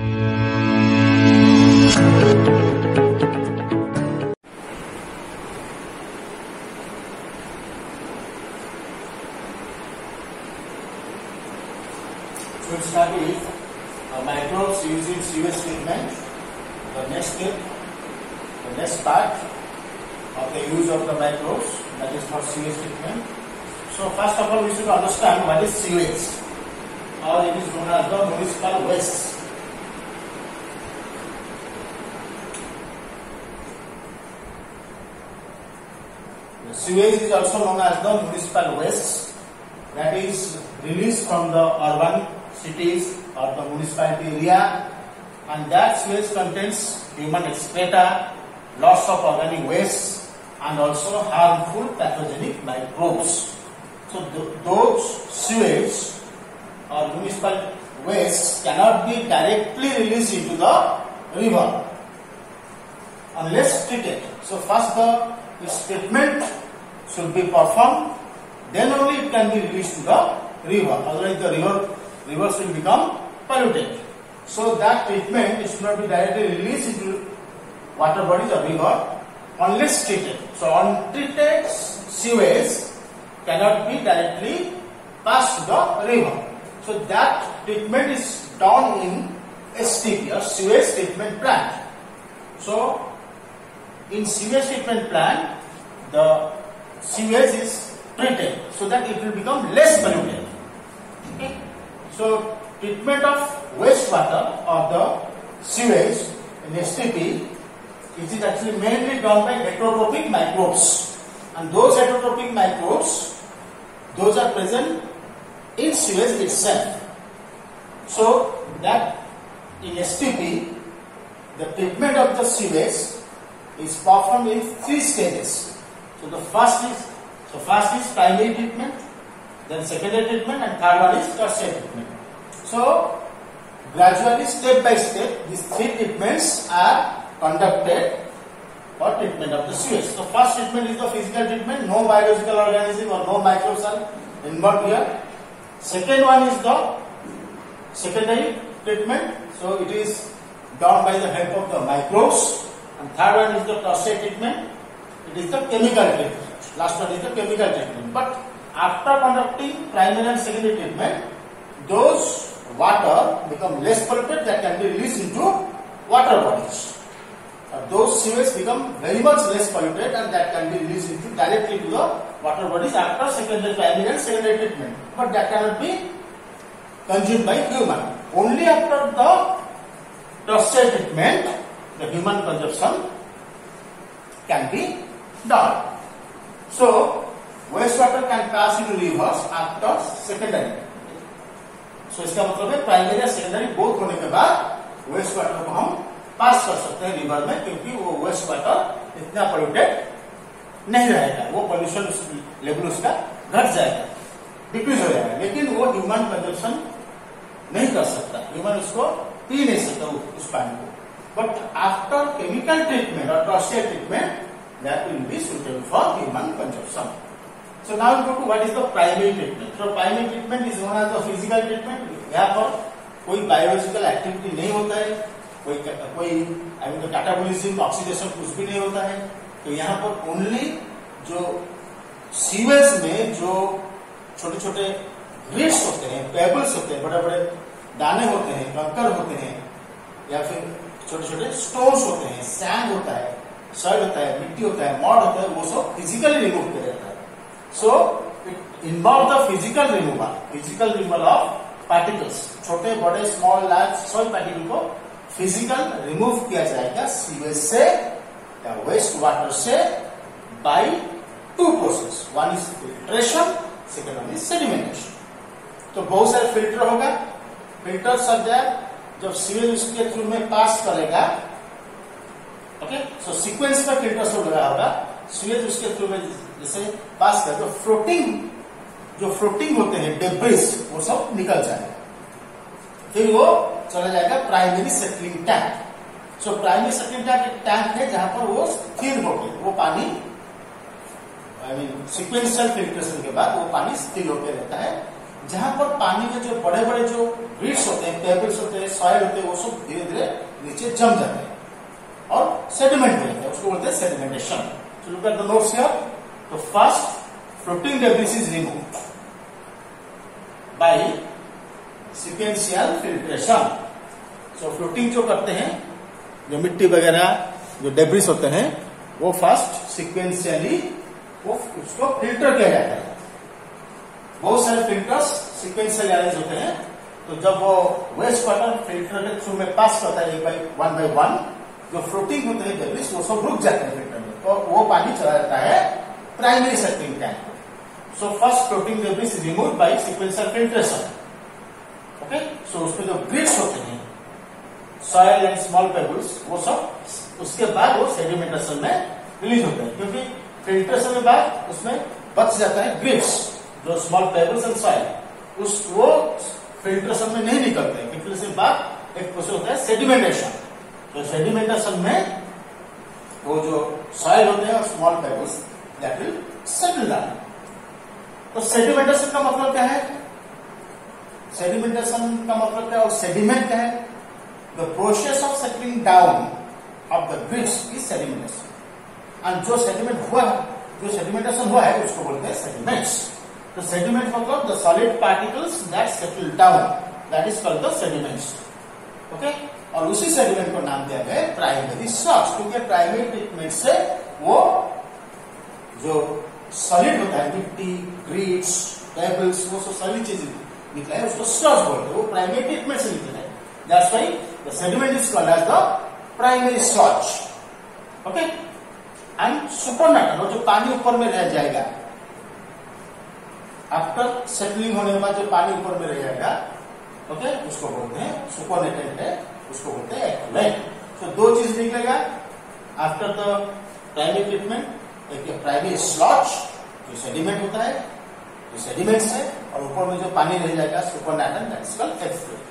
So we'll start with microbes using sewage treatment. The next step, the next part of the use of the microbes, that is for sewage treatment. So first of all, we should understand what is sewage, or it is known as the municipal waste. The sewage is also known as the municipal waste, that is released from the urban cities or the municipality area, and that sewage contains human excreta, lots of organic waste, and also harmful pathogenic microbes. So those sewage or municipal waste cannot be directly released into the river unless treated. So first its treatment should be performed, then only it can be released to the river. Otherwise the rivers will become polluted. So that treatment should not be directly released into water bodies or river unless treated. So untreated sewage cannot be directly passed to the river. So that treatment is done in STP or sewage treatment plant. So in sewage treatment plant, the sewage is treated so that it will become less polluted. Okay. So treatment of wastewater or the sewage in STP, it is actually mainly done by heterotrophic microbes, and those heterotrophic microbes, those are present in sewage itself. So that in STP, the treatment of the sewage is performed in 3 stages. So the first is primary treatment, then secondary treatment, and third one is tertiary treatment. So gradually, step by step, these 3 treatments are conducted for treatment of the sewage. So first treatment is the physical treatment, no biological organism or no microbes are involved here. Second one is the secondary treatment, so it is done by the help of the microbes. And third one is the tertiary treatment, it is the chemical treatment. Last one is the chemical treatment. But after conducting primary and secondary treatment, those water become less polluted, that can be released into water bodies. Those sewage become very much less polluted, and that can be released into directly to the water bodies after primary and secondary treatment. But that cannot be consumed by human. Only after the tertiary treatment, the human consumption can be done. So wastewater can pass into rivers after secondary. So इसका मतलब है primary और secondary both होने के बाद waste water को हम पास कर सकते हैं रिवर में, क्योंकि वो वेस्ट वाटर इतना पोल्यूटेड नहीं रहेगा, वो पोल्यूशन लेवल उसका घट जाएगा, डिक्रीज हो जाएगा, लेकिन वो ह्यूमन कंजप्शन नहीं कर सकता, ह्यूमन उसको पी नहीं सकता उस पानी को. बट आफ्टर केमिकल ट्रीटमेंट और tertiary treatment, that will be suitable for human consumption. So now we go to what is the primary treatment. So primary treatment is known as the physical treatment. यहाँ पर कोई biological activity नहीं होता है, कोई catabolism, oxidation कुछ भी नहीं होता है. तो यहाँ पर ओनली जो सीवेज में जो छोटे छोटे ग्रिड्स होते हैं, पेबल्स होते हैं, बड़े बड़े दाने होते हैं, कंकर होते हैं, या फिर छोटे छोटे स्टोन्स होते हैं, सैंड होता है, सॉइल होता है, मिट्टी होता है, मॉड होता है, वो सब फिजिकली रिमूव किया जाता है. So it involve the physical removal of particles, छोटे बड़े स्मॉल लार्ज सॉइल पार्टिकल को फिजिकल रिमूव किया जाएगा सीवेज से या वेस्ट वाटर से by 2 process. One is filtration, second one is sedimentation. तो बहुत सारे फिल्टर होगा, फिल्टर सब जाए जब सीवेज उसके थ्रू में पास करेगा. ओके, सो सीक्वेंस में फिल्टर सब लगा होगा, सीवेज उसके थ्रू में जैसे पास कर, जो फ्लोटिंग होते हैं डेब्रिस, वो सब निकल जाएगा. फिर वो चला जाएगा primary settling tank. So primary settling tank एक टैंक है जहां पर वो स्थिर होकर वो पानी, सीक्वेंशियल फिल्ट्रेशन के बाद वो पानी स्थिर होकर रहता है. जहां पर पानी के जो बड़े बड़े जो ग्रिड्स होते हैं, पेबल्स होते हैं, सॉइल होते हैं, वो सब धीरे धीरे नीचे जम जाते हैं और सेडिमेंट हो जाते हैं, उसको बोलते हैं sedimentation. So look at the notes here. So first, floating debris is removed by sequential filtration. So floating जो करते हैं, जो मिट्टी वगैरह जो डेब्रिस होते हैं, वो फर्स्ट सिक्वेंशियली वो उसको फिल्टर किया जाता है। बहुत सारे फिल्टर्स सिक्वेंशियल अरेंज होते हैं, तो जब वो वेस्ट वाटर फिल्टर के थ्रू में पास करता है वन बाय वन, जो फ्लोटिंग होते हैं डेब्रिस वो सब रुक जाते हैं फिल्टर में, तो वो पानी चला जाता है primary settling tank. So first floating debris is removed by sequential filtration. Okay, so उसमें जो ग्रिड्स होते हैं, सॉइल एंड स्मॉल पेबल्स, वो सब उसके बाद वो सेडिमेंटेशन में रिलीज होते हैं, क्योंकि फिल्ट्रेशन के बाद उसमें बच जाता है ग्रिड्स, जो स्मॉल पेबल्स एंड सॉइल, वो फिल्ट्रेशन में नहीं निकलते। फिल्ट्रेशन के बाद एक प्रोसेस होता है सेडिमेंटेशन। तो सेडिमेंटेशन में वो जो सॉइल होते हैं और small pebbles that will settle down. तो सेडिमेंटेशन का मतलब क्या है? सेडिमेंटेशन का मतलब क्या है और सेडिमेंट क्या है? The process of settling down of the grids is sedimentation. And जो सेडिमेंट हुआ, जो सेडिमेंटेशन हुआ है, उसको बोलते हैं सेडिमेंट्स। तो सेडिमेंट मतलब the solid particles that settle down, that is called the sediments. Okay, और उसी सेडिमेंट को नाम दिया गया प्राइमरी स्लॉट्स, क्योंकि प्राइमरी ट्रीटमेंट से वो जो सॉलिड होता है, मिट्टी, ग्रिड्स, पेबल्स, वो सब सॉलिड चीज निकला है, उसको स्लॉट्स बोलते हैं, वो प्राइमरी ट्रीटमेंट से निकला है। That's why the sediment is called as the primary slots. Okay, and supernatant, जो पानी ऊपर में रह जाएगा आफ्टर सेटलिंग होने के बाद, जो पानी ऊपर में रह जाएगा, ओके, उसको बोलते हैं सुपरनेटेंट है, उसको बोलते हैं एक्वेट। तो दो चीज निकलेगा आफ्टर द प्राइमरी ट्रीटमेंट, एक प्राइमरी स्लॉट्स जो सेडिमेंट होता है, जो सेडिमेंट्स है, और ऊपर में जो पानी रह जाएगा supernatant, that is called effluent.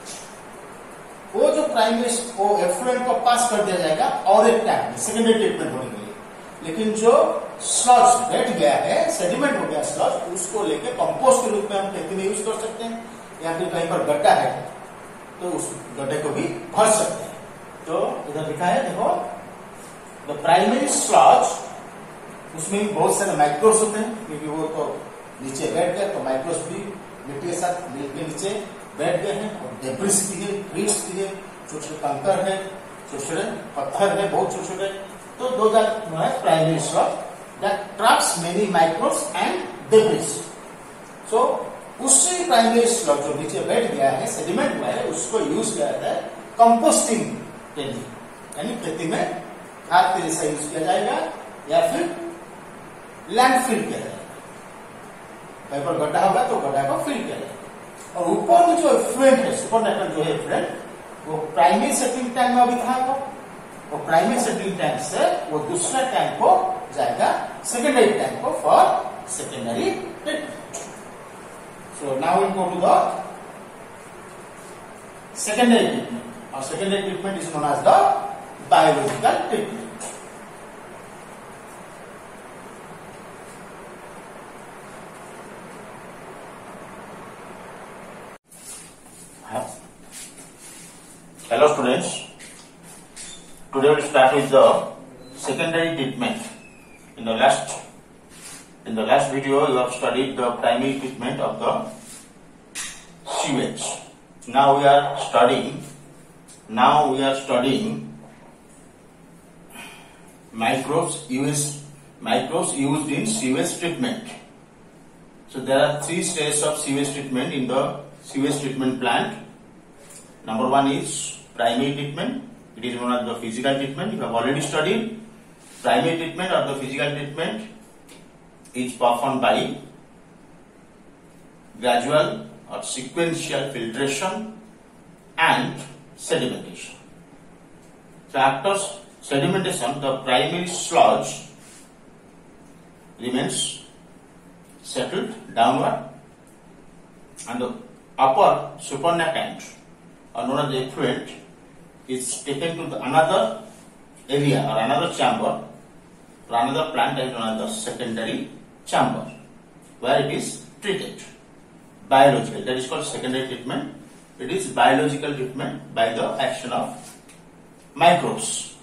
वो जो प्राइमरी को एफ्लुएंट को पास कर दिया जाएगा और एक टैंक सेकेंडरी ट्रीटमेंट होने के लिए, लेकिन जो स्लॉट्स बैठ गया है, सेडिमेंट हो गया स्लॉट्स, उसको लेके कंपोस्ट के रूप में हम खेती में यूज कर सकते हैं, या फिर कहीं पर गड्ढा है तो उस गड्ढे को भी भर सकते हैं। तो इधर लिखा है, देखो, द प्राइमरी स्लॉट्स, उसमें भी बहुत सारे माइक्रोब्स होते हैं, क्योंकि वो तो नीचे बैठ गए, तो माइक्रोब्स भी मिट्टी के साथ मिलकर नीचे बैठ गए हैं, और डेब्रिस भी है, ग्रिड्स भी है, छोटे छोटे कंकर है, छोटे छोटे पत्थर है, बहुत छोटे छोटे। तो दो primary slot that traps many microbes and debris. So उसी प्राइमरी स्लॉट जो नीचे बैठ गया है, सेडिमेंट हुआ है, उसको यूज किया जाता है कंपोस्टिंग के लिए, यानी खेती में खाद के जैसा यूज किया जाएगा, या फिर लैंडफिल किया जाएगा। कहीं पर गड्ढा होगा तो गड्ढा को फिल किया जाएगा। और ऊपर में जो एफ्लुएंट है, सुपरनेटल जो है एफ्लुएंट, वो प्राइमरी सेटलिंग टैंक में अभी था, वो प्राइमरी सेटलिंग टैंक से वो दूसरा टैंक को जाएगा सेकेंडरी टैंक को for secondary treatment. So now we'll go to the secondary treatment. Our secondary treatment is known as the biological treatment. Hello students. Today we'll start with the secondary treatment. In the last video, you have studied the primary treatment of the sewage. Now we are studying microbes used in sewage treatment. So there are three stages of sewage treatment in the sewage treatment plant. Number one is primary treatment. It is known as the physical treatment. You have already studied primary treatment or the physical treatment is performed by gradual or sequential filtration and sedimentation. So after sedimentation, the primary sludge remains settled downward, and the upper supernatant, or known as the effluent, is taken to another area or another chamber, or another plant that is known as the secondary chamber, where it is treated biological. That is called secondary treatment. It is biological treatment by the action of microbes.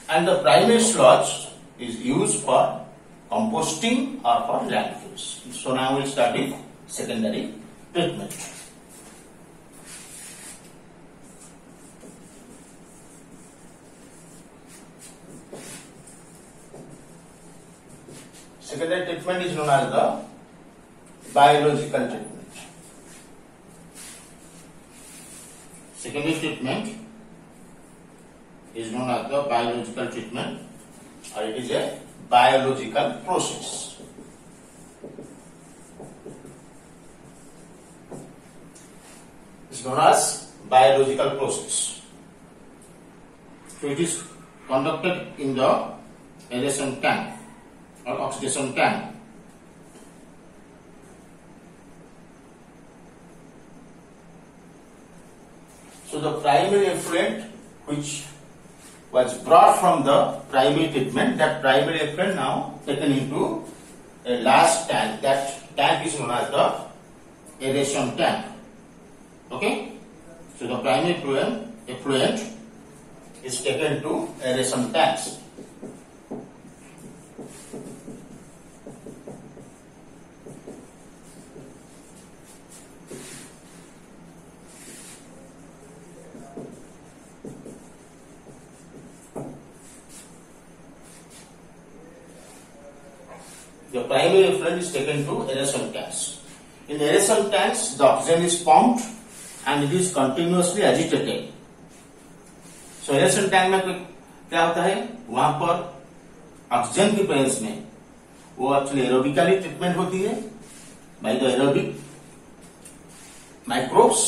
And the primary sludge is used for composting or for landfills. So now we'll start with secondary treatment. Secondary treatment is known as the biological treatment. Secondary treatment is known as the biological treatment, or it is a biological process. It's known as biological process. So it is conducted in the aeration tank or oxidation tank. So the primary effluent which was brought from the primary treatment, that primary effluent now taken into a large tank. That tank is known as the aeration tank. Okay? So the primary effluent is taken to aeration tanks. The primary effluent is taken to aeration tanks. In aeration tanks, the oxygen is pumped and it is continuously agitated. So aeration tank में क्या होता है, वहां पर oxygen की presence में वो actually aerobically treatment होती है बाय द एरोबिक माइक्रोब्स.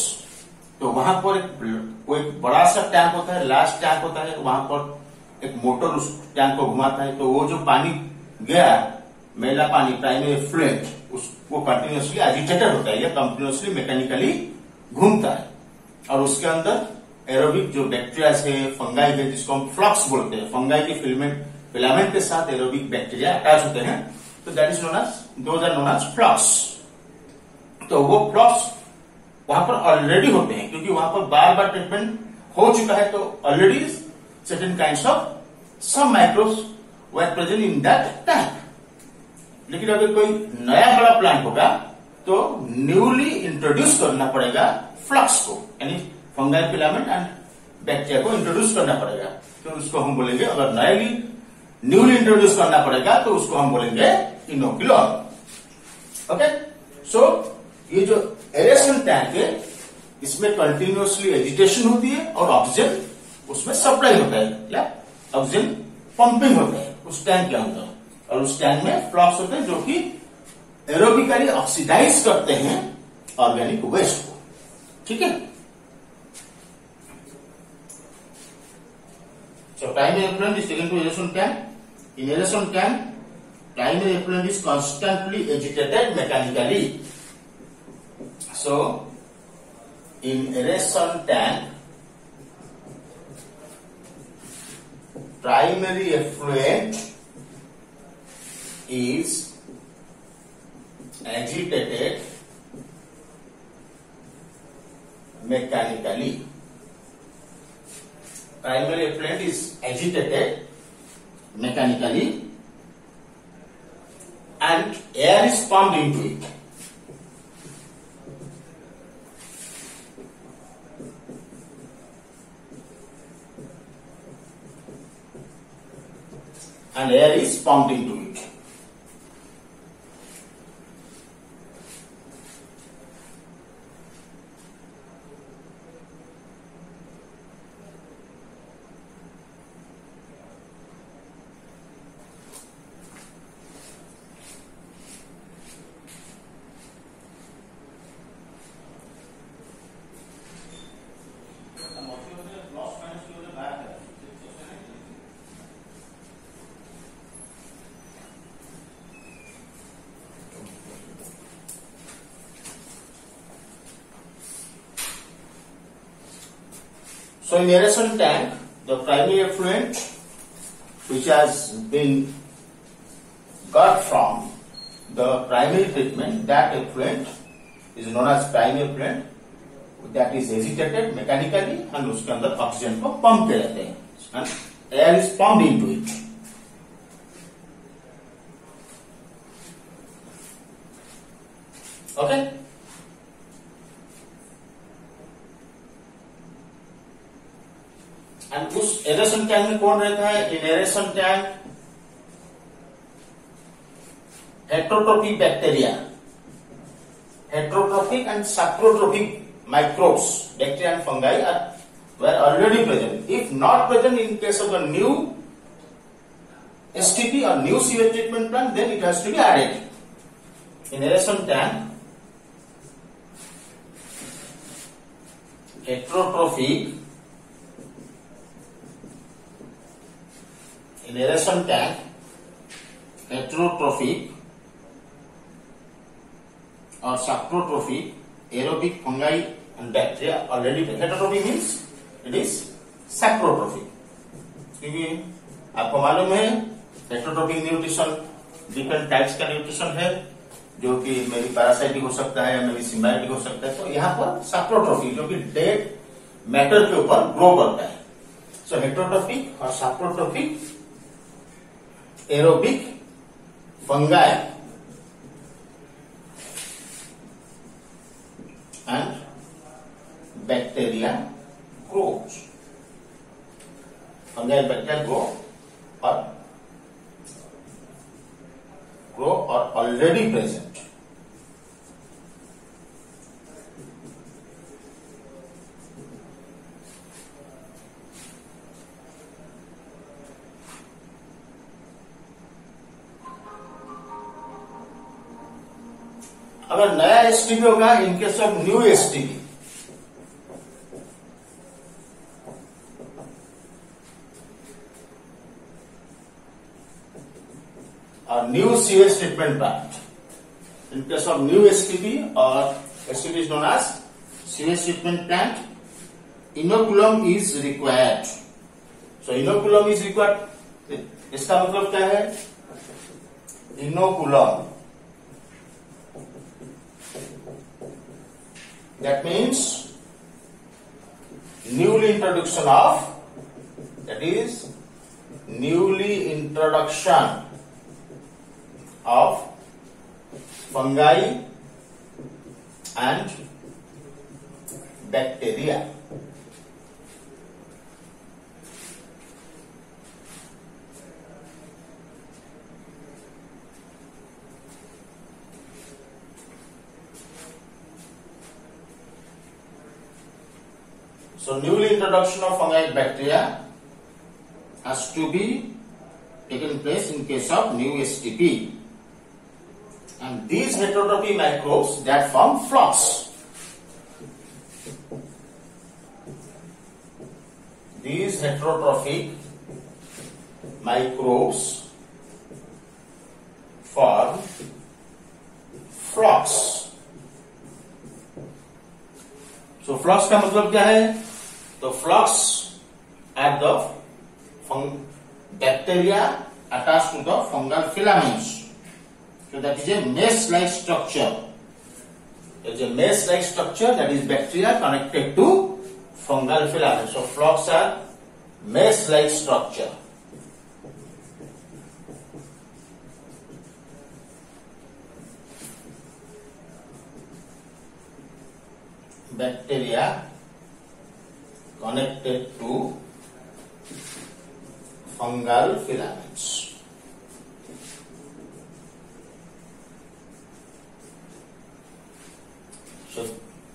तो वहां पर एक बड़ा सा टैंक होता है, लार्ज टैंक होता है, वहां पर एक मोटर उस टैंक को घुमाता है. तो वो जो पानी गया, मैला पानी, प्राइमरी एफ्लुएंट, वो कंटिन्यूसली एजिटेटेड होता है या कंटिन्यूसली मैकेनिकली घूमता है. और उसके अंदर एरोबिक जो बैक्टीरिया है, फंगाई है, जिसको हम फ्लक्स बोलते हैं, फंगाई के फिलामेंट के साथ एरोबिक बैक्टीरिया अटैच होते हैं. तो that is known as, those are known as flux. तो वो फ्लक्स वहां पर ऑलरेडी होते हैं क्योंकि वहां पर बार बार ट्रीटमेंट हो चुका है. तो already certain kinds of some microbes were present in that tank. लेकिन अगर कोई नया बड़ा प्लांट होगा तो न्यूली इंट्रोड्यूस करना पड़ेगा फ्लक्स को, यानी फंगाई फिलामेंट एंड बैक्टीरिया को इंट्रोड्यूस करना पड़ेगा. तो उसको हम बोलेंगे, अगर न्यूली इंट्रोड्यूस करना पड़ेगा तो उसको हम बोलेंगे इनोक्यूलम. ओके. सो ये जो एरेशन टैंक है, इसमें कंटिन्यूसली एजिटेशन होती है और ऑक्सीजन उसमें सप्लाई होता है या ऑक्सीजन पंपिंग होता है उस टैंक के अंदर. और उस टैंक में फ्लक्स होते हैं जो कि एरोबिकली ऑक्सीडाइज करते हैं ऑर्गेनिक वेस्ट को. ठीक है. So primary effluent is taken to aeration tank. In aeration tank, primary effluent is constantly agitated mechanically. So in aeration tank, primary effluent is agitated mechanically. Primary effluent is agitated mechanically and air is pumped into it. And air is pumped into it. So in aeration tank, the primary effluent which has been got from the primary treatment, that effluent is known as prime effluent, that is agitated mechanically and उसके अंदर oxygen को pump के रहते हैं and air is pumped into it. Okay, and उस aeration tank में कौन रहता है? In aeration tank heterotrophic bacteria, heterotrophic and saprotrophic microbes, bacteria and fungi were already present. If not present in case of a new STP or new sewage treatment plant, then it has to be added. In aeration tank, heterotrophic, in aeration tank, heterotrophic or saprotrophic aerobic fungi and bacteria already present. Heterotrophic means it is saprotrophic. क्योंकि आपको मालूम है heterotrophic nutrition different types का nutrition है, जो कि मेरी parasitic हो सकता है, मेरी सिम्बायोटिक हो सकता है. तो यहाँ पर साप्रोट्रोफिक जो कि डेड मैटर के ऊपर ग्रो करता है. सो हेटरोट्रोपिक और saprotrophic aerobic fungi and bacteria grows. Fungi and bacteria grow or already present. अगर नया एसटीपी होगा in case of new STP, और new sewage treatment plant, in case of new STP और STP is known as sewage treatment plant, inoculum is required. So inoculum is required, इसका मतलब क्या है? Inoculum, that means newly introduction of, that is newly introduction of fungi and bacteria. So newly introduction of fungi and bacteria has to be taken place in case of new STP, and these heterotrophic microbes that form flocks. These heterotrophic microbes form flocks. So flocks का मतलब क्या है? तो flocks are the bacteria attached to the fungal filaments. So that is a mesh-like structure. There is a mesh-like structure, that is bacteria connected to fungal filaments. So flocks are mesh-like structure. Bacteria connected to fungal filaments. So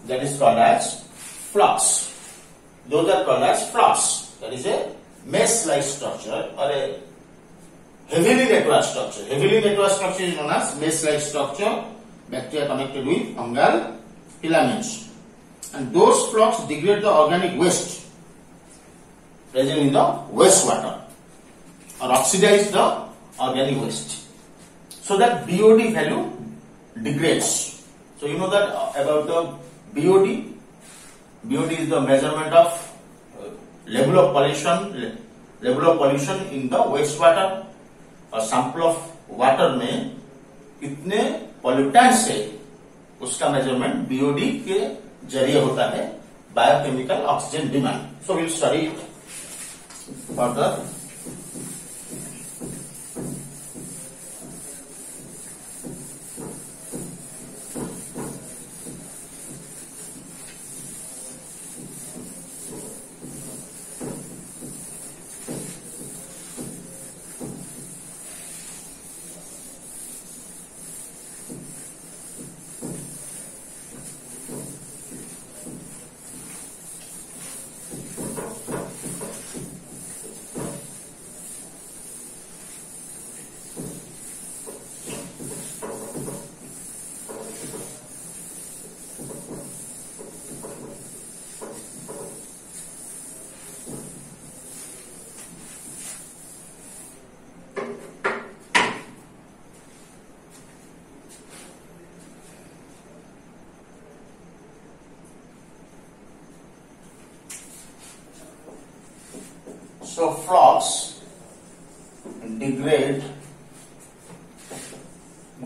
that is called as flocks. Those are called as flocks. That is a mesh-like structure or a heavily networked structure. Heavily networked structure is known as mesh-like structure. Bacteria connected with fungal filaments. And those flocks degrade the organic waste present in the wastewater or oxidize the organic waste, so that BOD value degrades. So you know that about the BOD. BOD is the measurement of level of pollution in the wastewater. और sample of water में कितने pollutants है उसका measurement BOD के जरिए होता है, biochemical oxygen demand. So will study further. So flocks degrade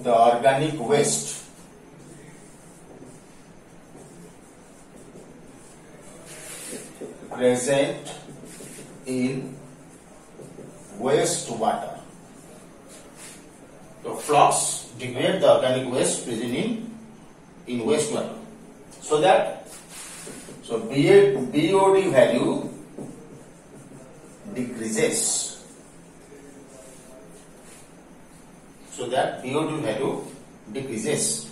the organic waste present in wastewater. So flocks degrade the organic waste present in wastewater. So BOD value decreases. So that BOD value decreases.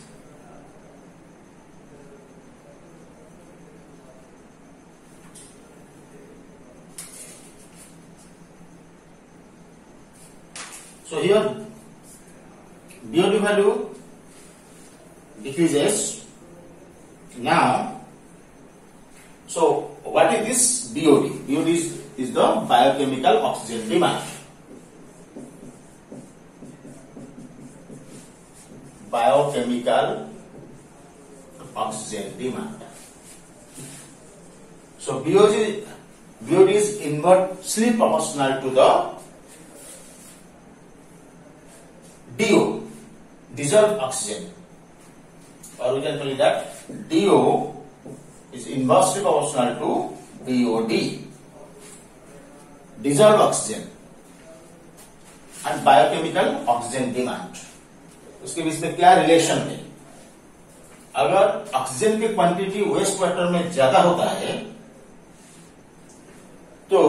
So here BOD value decreases. Now, so what is this BOD? BOD is the biochemical oxygen demand. Biochemical oxygen demand. So BOD is inversely proportional to the DO, dissolved oxygen, or we can tell that DO is inversely proportional to BOD, dissolved oxygen, and biochemical oxygen demand. उसके बीच में क्या relation है? अगर oxygen की quantity waste water में ज्यादा होता है तो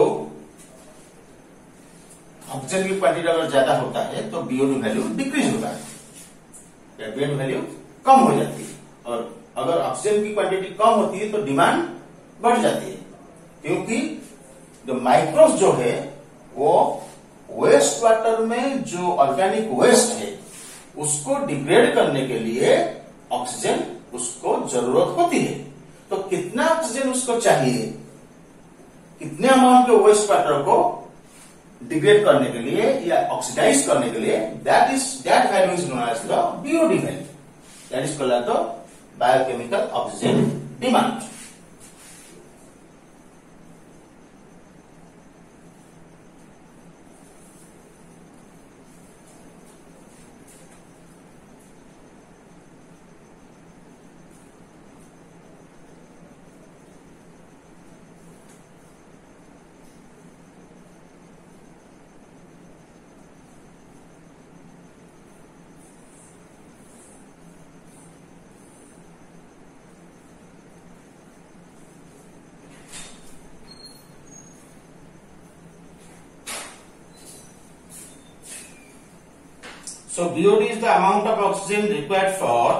ऑक्सीजन की क्वांटिटी अगर ज्यादा होता है तो बीओडी वैल्यू डिक्रीज होता है, या बीओडी वैल्यू कम हो जाती है. और अगर ऑक्सीजन की क्वांटिटी कम होती है तो डिमांड बढ़ जाती है, क्योंकि जो माइक्रोब्स जो है वो वेस्ट वाटर में जो ऑर्गेनिक वेस्ट है उसको डिग्रेड करने के लिए ऑक्सीजन उसको जरूरत होती है. तो कितना ऑक्सीजन उसको चाहिए, कितने अमाउंट के वेस्ट वाटर को डिग्रेड करने के लिए या ऑक्सीडाइज करने के लिए, that value is known as the BOD value, that is called the biochemical oxygen demand. So BOD is the amount of oxygen required for,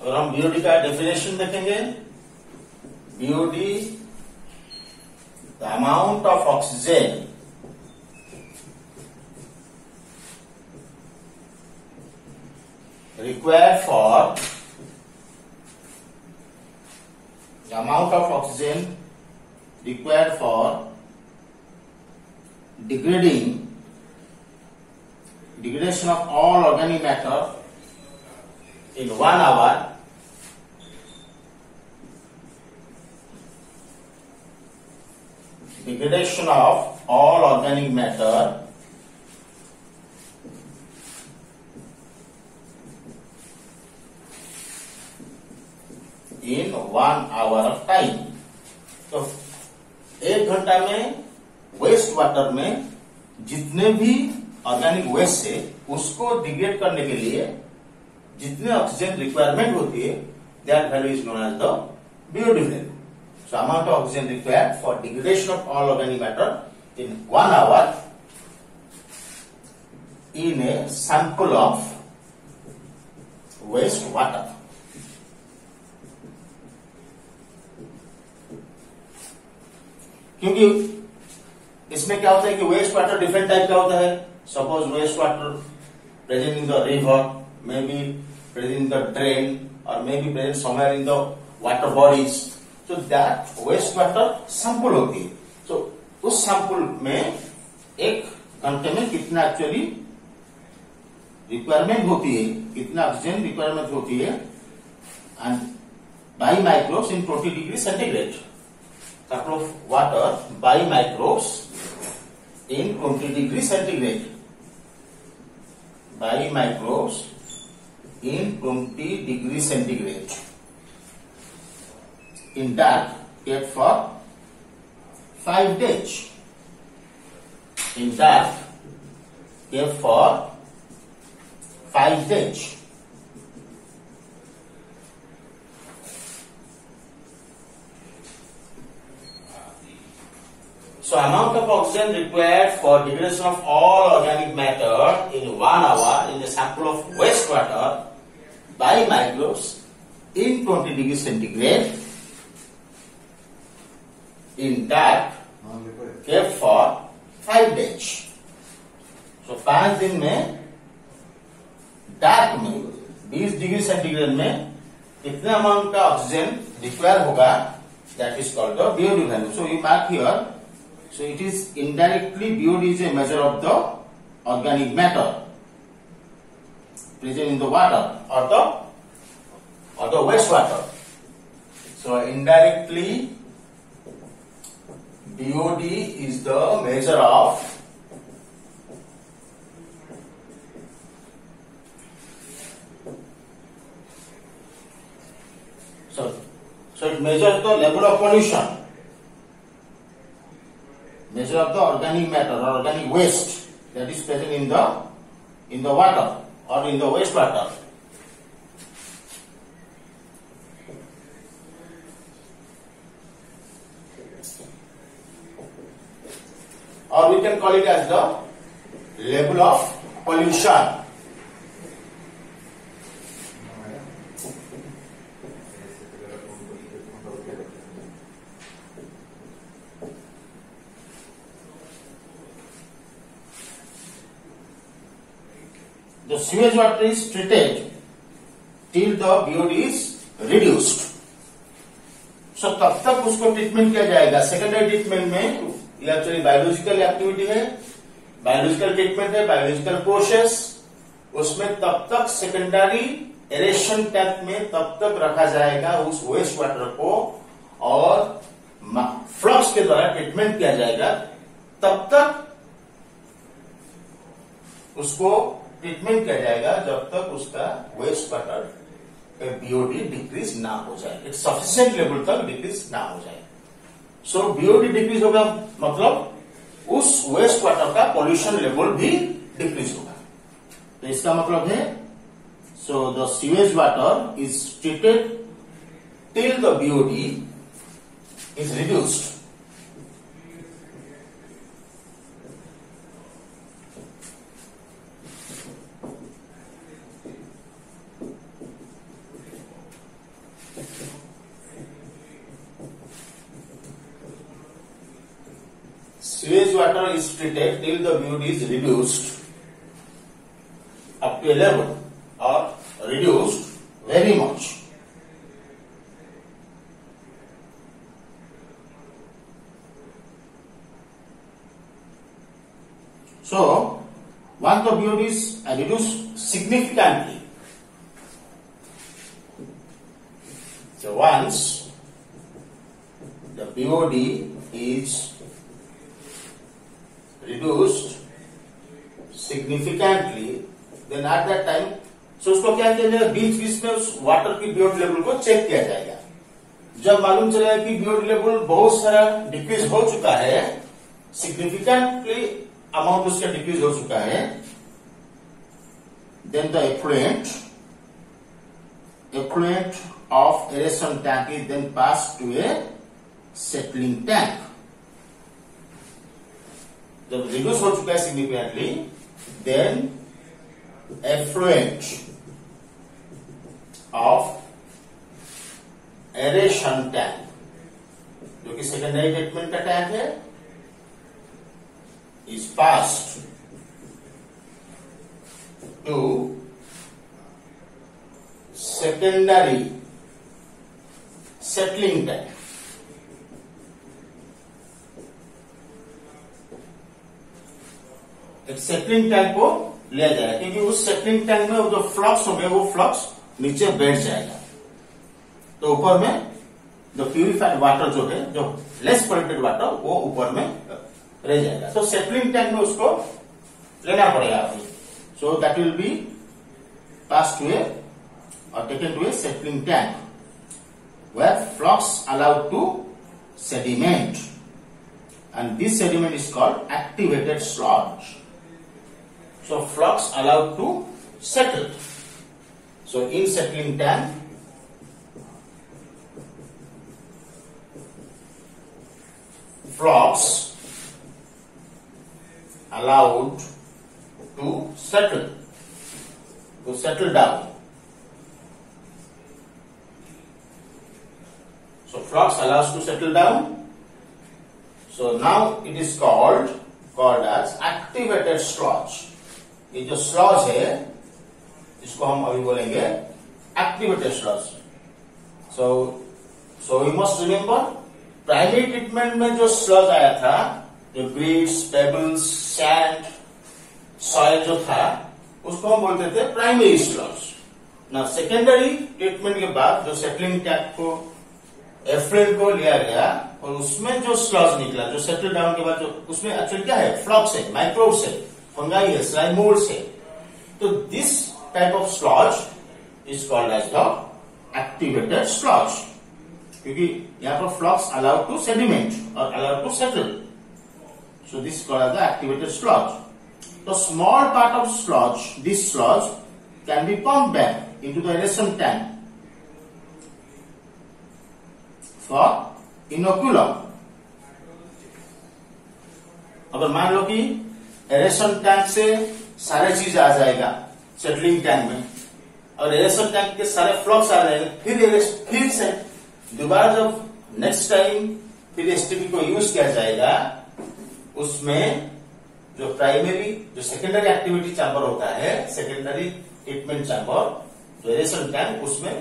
और हम BOD का डेफिनेशन देखेंगे. BOD the amount of oxygen required for, the amount of oxygen required for degradation of all organic matter in 1 hour degradation of all organic matter 1 hour of time. तो 1 घंटा में waste water में जितने भी organic waste है उसको degrade करने के लिए जितने ऑक्सीजन रिक्वायरमेंट होती है, that value is known as the BOD value. So amount of oxygen required for degradation of all organic matter in 1 hour in a sample of waste water. क्योंकि इसमें क्या होता है कि वेस्ट वाटर डिफरेंट टाइप का होता है. Suppose waste water present in the river, may be present in the drain, और may be present somewhere in the water bodies. तो दैट वेस्ट वाटर सैंपल होती है. तो उस सैंपल में 1 घंटे में कितना एक्चुअली रिक्वायरमेंट होती है, कितना ऑक्सीजन रिक्वायरमेंट होती है, and by microbes in 20 degree centigrade. sample of water by microbes in 20 degree centigrade. By microbes in 20 degree centigrade. In that, kept for 5 days. In that, kept for 5 days. So amount of oxygen required for degradation of all organic matter in 1 hour in the sample of wastewater by microbes in 20 degree centigrade, in that kept for 5 days. So 5 दिन में dark में 20 degree centigrade में कितने amount का oxygen require होगा, that is called the BOD value. So you mark here. So it is indirectly BOD is a measure of the organic matter present in the water or the wastewater. So indirectly BOD is the measure of so it measures the level of pollution. Measure of the organic matter or organic waste that is present in the water or in the wastewater. Or we can call it as the level of pollution. The sewage water is treated till the BOD is reduced. So तब तक उसको treatment किया जाएगा. Secondary treatment में ये actually biological activity है, biological treatment है, biological process. उसमें तब तक सेकेंडरी एरेशन टैंक में तब तक रखा जाएगा उस वेस्ट वाटर को और फ्लक्स के द्वारा ट्रीटमेंट किया जाएगा. तब तक उसको ट्रीटमेंट किया जाएगा जब तक उसका वेस्ट वाटर BOD डिक्रीज ना हो जाए, एक सफिशिएंट लेवल तक डिक्रीज ना हो जाए. सो BOD डिक्रीज होगा मतलब उस वेस्ट वाटर का पॉल्यूशन लेवल भी डिक्रीज होगा. तो इसका मतलब है so the sewage water is treated till the BOD is reduced. Sewage water is treated till the BOD is reduced up to a level or reduced very much. So once the BOD is reduced significantly, so once the BOD is reduced significantly, then at that time, so उसको क्या किया जाएगा, बीच बीच में उस water की BOD level को check किया जाएगा. जब मालूम चलेगा कि BOD लेवल बहुत सारा डिक्रीज हो चुका है, सिग्निफिकेंटली अमाउंट उसका डिक्रीज हो चुका है, then the effluent of aeration tank is then passed to a settling tank. जब रिड्यूस हो चुका है significantly, then effluent of aeration tank, जो कि सेकेंडरी ट्रीटमेंट का टैंक है, is passed to secondary settling tank. एक सेटलिंग टैंक को लिया जाएगा, क्योंकि उस सेटलिंग टैंक में जो फ्लक्स होंगे वो फ्लक्स नीचे बैठ जाएगा, तो ऊपर में जो प्यूरिफाइड वाटर जो है, जो लेस पोल्यूटेड वाटर, वो ऊपर में रह जाएगा. तो सेटलिंग टैंक में उसको लेना पड़ेगा आपको. So that will be pass to a और taken to a settling tank where flux allowed to sediment, and this sediment is called activated sludge. So flux allowed to settle. So in settling tank, flux allowed to settle down. So flux allows to settle down. So now it is called as activated sludge. ये जो sludge है इसको हम अभी बोलेंगे activated sludge. So we must remember, primary treatment में जो sludge आया था, जो ग्रीड्स, पेबल्स, सैंड, सॉइल जो था, उसको हम बोलते थे प्राइमरी स्लज. ना सेकेंडरी ट्रीटमेंट के बाद जो सेटलिंग टैंक को एफ्लुएंट को लिया गया और उसमें जो स्लज निकला, जो सेटल डाउन के बाद, जो उसमें एक्चुअली क्या है, फ्लक्स है, माइक्रोब्स है, फंगाई है, स्लाइम मोल्ड्स है. तो this type of sludge is called as the activated sludge, क्योंकि यहां पर फ्लक्स अलाउड टू सेडिमेंट और allowed to settle. So this called as the activated sludge. तो small part of sludge, this sludge can be pumped back into the aeration tank for inoculum. अगर मान लो कि aeration tank से सारे चीज आ जाएगा settling tank में, और एरेशन टैंक के सारे फ्लक्स आ जाएंगे, फिर से दोबारा जब नेक्स्ट टाइम फिर एसटीपी को यूज किया जाएगा, उसमें जो प्राइमरी, जो सेकेंडरी एक्टिविटी चैम्बर होता है, सेकेंडरी ट्रीटमेंट चैम्बर, जो एरेशन टैंक, उसमें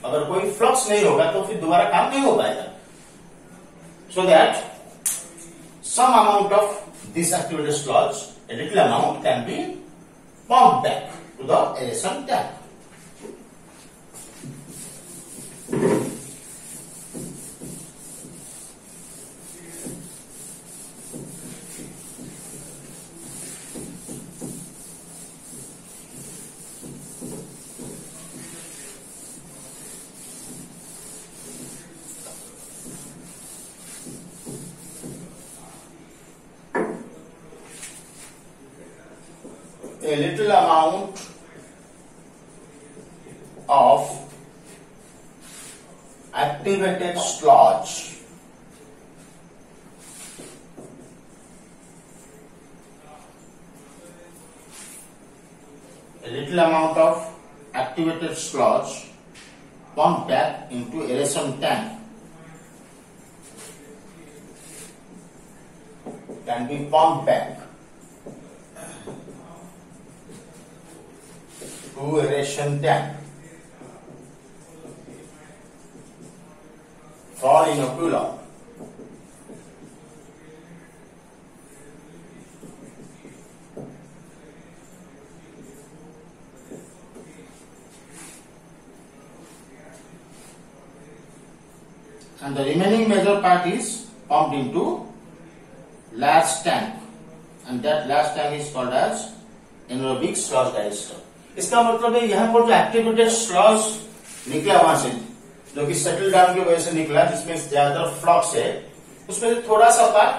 अगर कोई फ्लक्स नहीं होगा तो फिर दोबारा काम नहीं हो पाएगा. So that some amount of this activated sludge, a little amount, can be pumped back to the aeration tank. A little amount of activated sludge pumped back into aeration tank can be pumped back to aeration tank for inoculum. And the remaining major part is pumped into large tank, and that large tank is called as anaerobic sludge digester. इसका मतलब है यहाँ पर जो activated sludge निकला वहां से, जो कि सेटल डाउन की वजह से निकला, जिसमें ज्यादातर फ्लक्स है, उसमें से थोड़ा सा पार्ट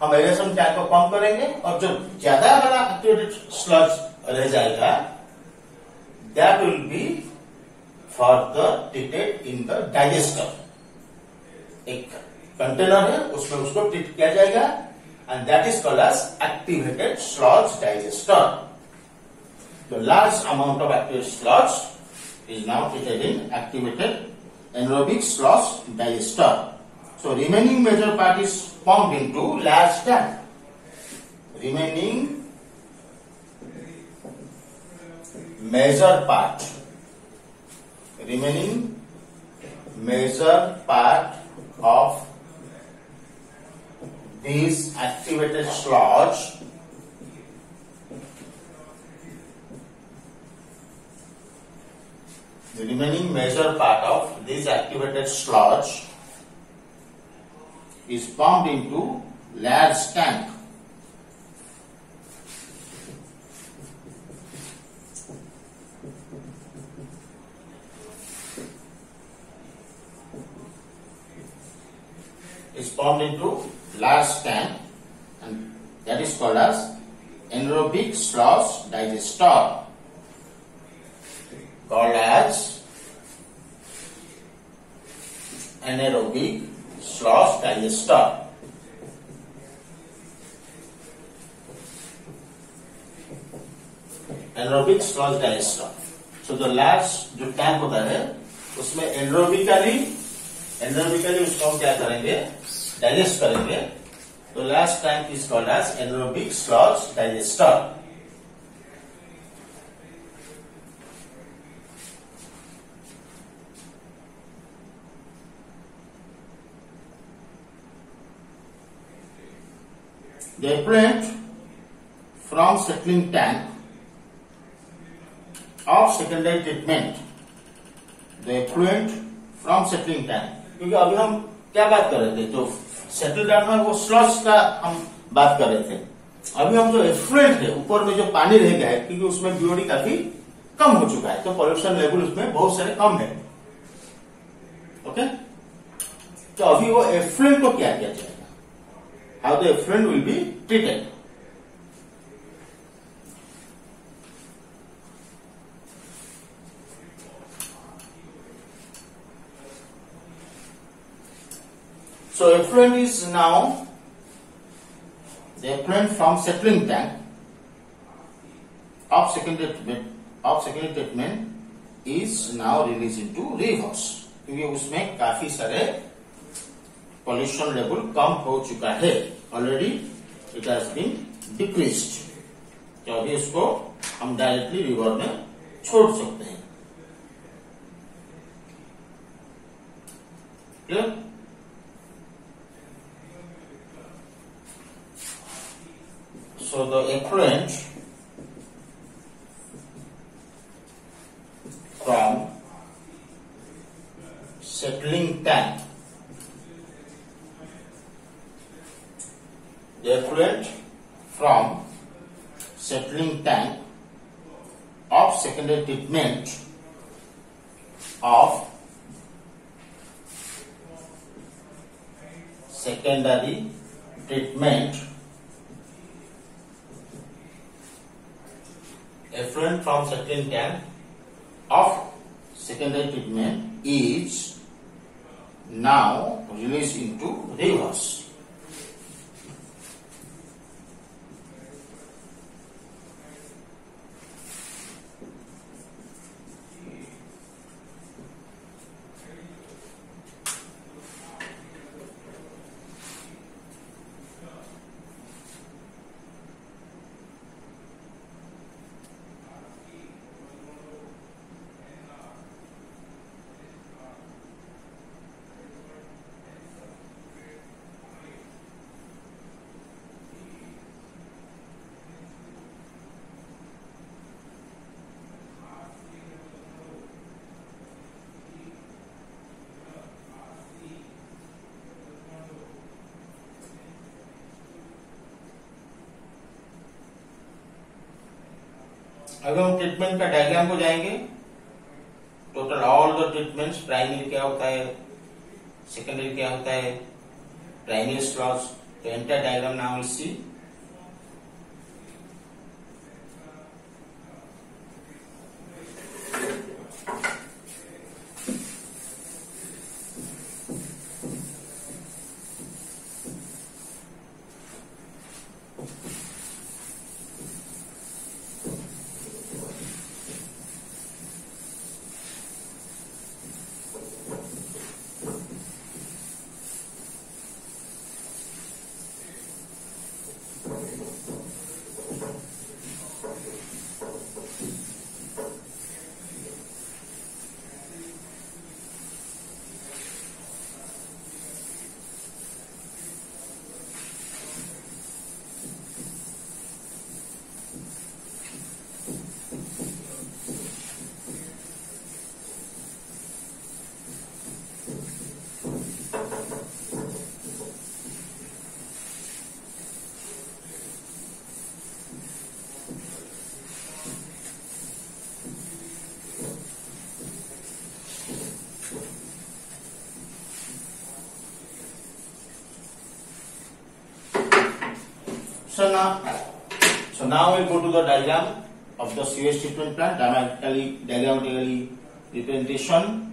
हम एरेशन टैंक को पंप करेंगे और जो ज्यादा वाला एक्टिवेटेड स्लज रह जाएगा that will be further treated in the digester. एक कंटेनर है, उसमें उसको ट्रीट किया जाएगा and that is called as activated sludge digester. The large amount of activated sludge is now treated in activated anaerobic sludge digester. So remaining major part is pumped into large tank. Remaining major part of this activated sludge the remaining major part of this activated sludge is pumped into large tank. Is pumped into large tank and that is called as anaerobic sludge digester. Called as anaerobic sludge digester. Anaerobic sludge digester. So the large जो tank होता है उसमें एनरोबिकली उसको हम क्या करेंगे, digest करेंगे। तो large tank is called as anaerobic sludge digester. The effluent from settling tank of secondary treatment. The effluent from settling tank. क्योंकि अभी हम क्या बात कर रहे थे, जो सेटल डाउन में वो स्लज का हम बात कर रहे थे। अभी हम जो एफ्लुएंट है, ऊपर में जो पानी रह गया है, क्योंकि उसमें बीओडी काफी कम हो चुका है, तो पॉल्यूशन लेवल उसमें बहुत सारे कम है। ओके, तो अभी वो एफ्लुएंट को क्या किया जाएगा, how the effluent will be treated. So effluent is now the effluent from settling tank of secondary treatment is now released into rivers, क्योंकि उसमें काफी सारे पॉल्यूशन लेवल कम हो चुका है, already it has been decreased. तो अभी इसको हम डायरेक्टली रिवर में छोड़ सकते हैं। Clear? So the effluent from settling tank, the effluent from settling tank of secondary treatment of effluent from settling tank of secondary treatment is now released into rivers. अगर हम ट्रीटमेंट का diagram को जाएंगे तो total all the treatments, primary क्या होता है, secondary क्या होता है, प्राइमरी स्लॉज, तो entire diagram now will see. So now we'll go to the diagram of the sewage treatment plant, diagrammatically representation.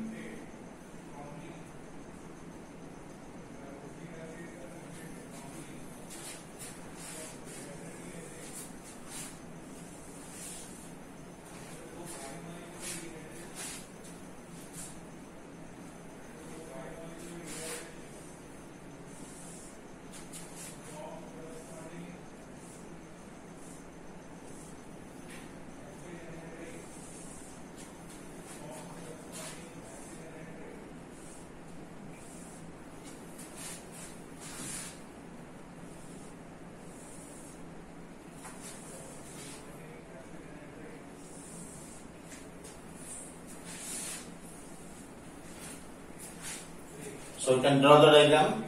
So you can draw the diagram.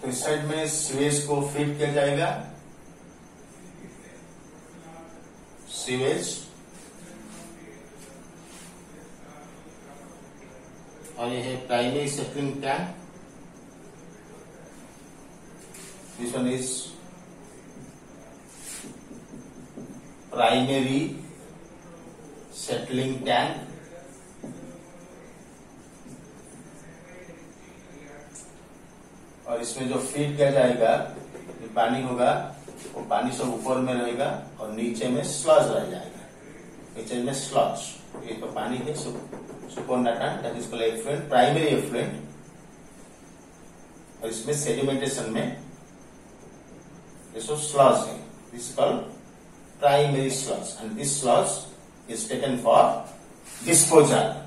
तो इस side में सीवेज को फीड किया जाएगा, सीवेज, और ये है primary settling tank. This one is primary settling tank. और इसमें जो फीड किया जाएगा, ये पानी होगा, वो पानी सब ऊपर में रहेगा और नीचे में स्लज रह जाएगा. नीचे में स्लज, ये तो पानी है, supernatant, that is called effluent, primary effluent. और इसमें सेडिमेंटेशन में ये सब स्लज है. This called primary sludge, and this sludge is taken for disposal.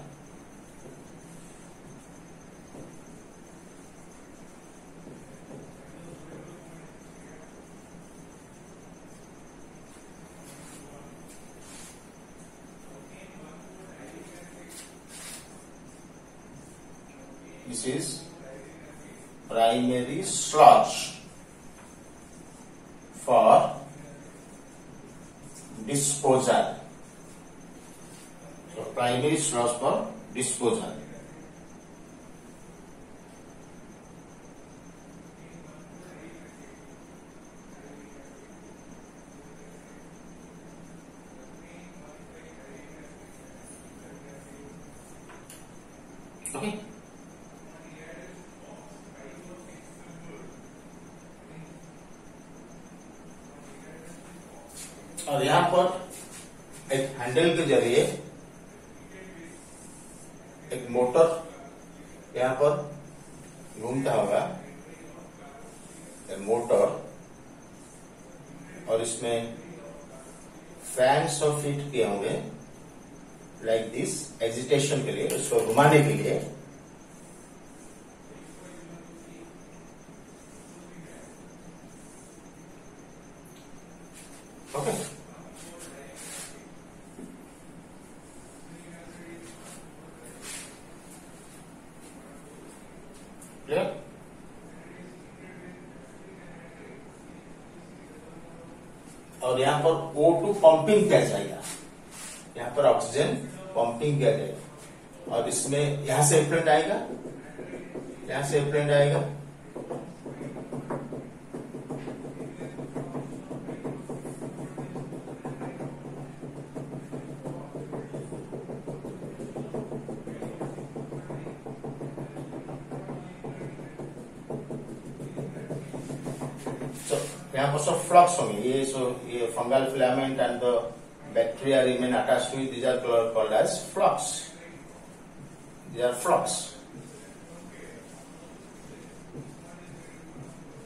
This is primary sludge for disposal. So primary sludge for disposal. Okay. और यहां पर एक हैंडल के जरिए एक मोटर यहां पर घूमता होगा, मोटर, और इसमें फैंस और फिट किए होंगे लाइक दिस, एजिटेशन के लिए, उसको घुमाने के लिए। Okay, clear? और यहां पर O2 पंपिंग किया जाएगा, यहां पर ऑक्सीजन पंपिंग किया जाएगा, और इसमें यहां से एफ्लुएंट आएगा, यहां से एफ्लुएंट आएगा, यहाँ पर सब फ्लक्स होंगे, ये fungal filament and the bacteria remain attached to it, these are called as flux, these are flux.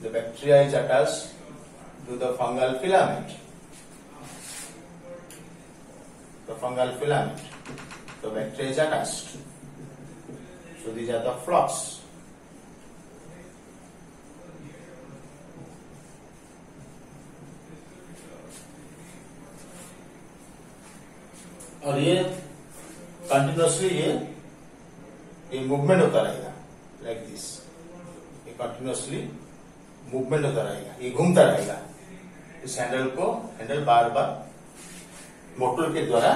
The bacteria is attached to the fungal filament. The fungal filament. The bacteria is attached. So these are the flux. और ये continuously ये movement होता रहेगा like this, ये continuously movement होता रहेगा, ये घूमता रहेगा। इस हैंडल बार बार मोटर के द्वारा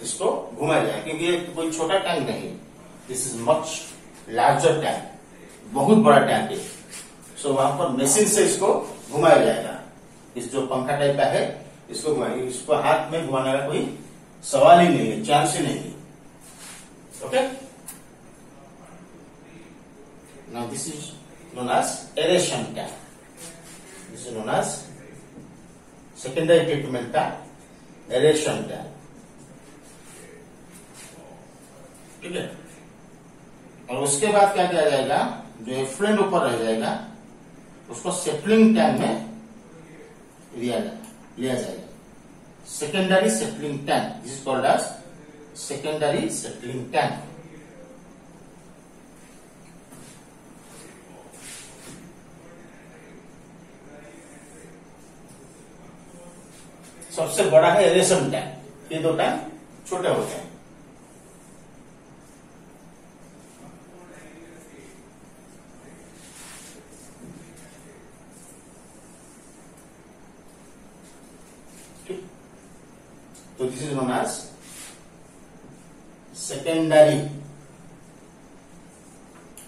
इसको घुमाया जाएगा, क्योंकि ये कोई छोटा टैंक नहीं, this is much larger tank, बहुत बड़ा टैंक है। सो वहां पर मशीन से इसको घुमाया जाएगा, इस जो पंखा टाइप का है इसको घुमाएंगे, इसको हाथ में घुमाने का कोई सवाल ही नहीं है, चांस ही नहीं है। Okay, now this is known as aeration tank. This is known as secondary treatment tank, aeration tank. ठीक है, और उसके बाद क्या किया जाएगा, जो एफ्लुएंट ऊपर रह जाएगा उसको सेटलिंग टैंक में लिया जाएगा, secondary settling tank, this is called as secondary settling tank. सबसे बड़ा है एरेशन टैंक, ये दो टैंक छोटे होते हैं। ठीक, तो this is known as secondary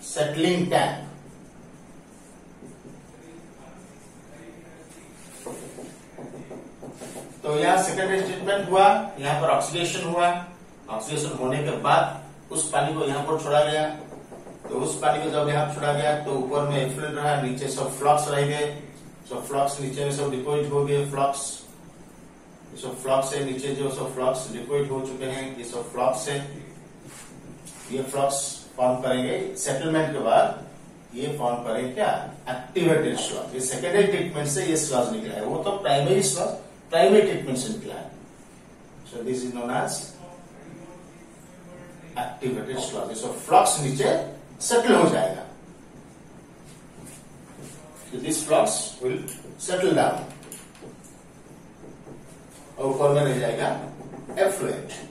settling tank. तो यहाँ सेकेंडरी ट्रीटमेंट हुआ, यहाँ पर ऑक्सीडेशन हुआ, ऑक्सीडेशन होने के बाद उस पानी को यहाँ पर छोड़ा गया, तो उस पानी को जब यहाँ छोड़ा गया तो ऊपर में एफ्लुएंट रहा, नीचे सब फ्लक्स रह गए, सब फ्लक्स नीचे में सब डिपोजिट हो गए, फ्लक्स, ये सब फ्लक्स है, नीचे जो सब फ्लक्स डिपोजिट हो चुके हैं ये सब फ्लक्स है, ये फ्लक्स फॉर्म करेंगे सेटलमेंट के बाद, ये फॉर्म करेंगे क्या, एक्टिवेटेड स्लज। ये सेकेंडरी ट्रीटमेंट से ये स्लज निकला है, वो तो प्राइमरी स्लज प्राइमरी ट्रीटमेंट से निकला है। So this is known as activated sludge. So flux नीचे सेटल हो जाएगा, so this flux will settle down और ऊपर में रह जाएगा एफ्लुएंट।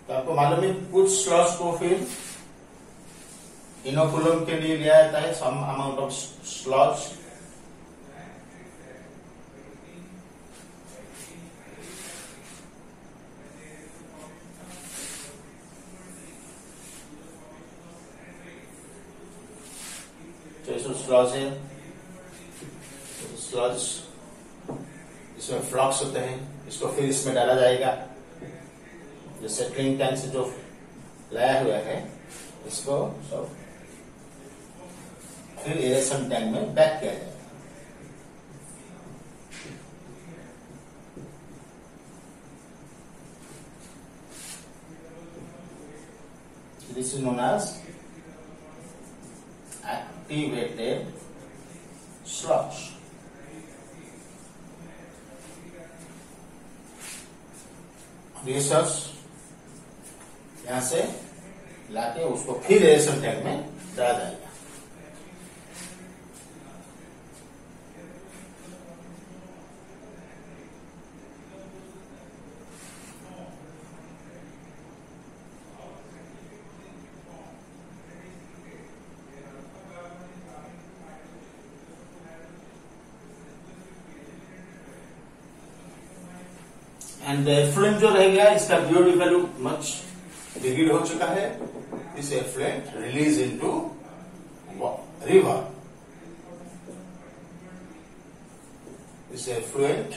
तो आपको मालूम है कुछ स्लज को फिर इनोकुलम के लिए लिया जाता है, सम अमाउंट ऑफ स्लज, स्लॉज है, स्लॉज इसमें फ्लॉक्स होते हैं, इसको फिर इसमें डाला जाएगा। जो सेटलिंग टैंक से जो लाया हुआ है इसको सब फिर एरेशन टैंक में बैक किया जाएगा। This is known as activated sludge. ये सब यहां से लाके उसको फिर एरेशन टैंक में डाला जाएगा। एंड एफ्लुएंट जो रहेगा इसका बीओडी वैल्यू मच डिग्रेड हो चुका है। This effluent release into river. This effluent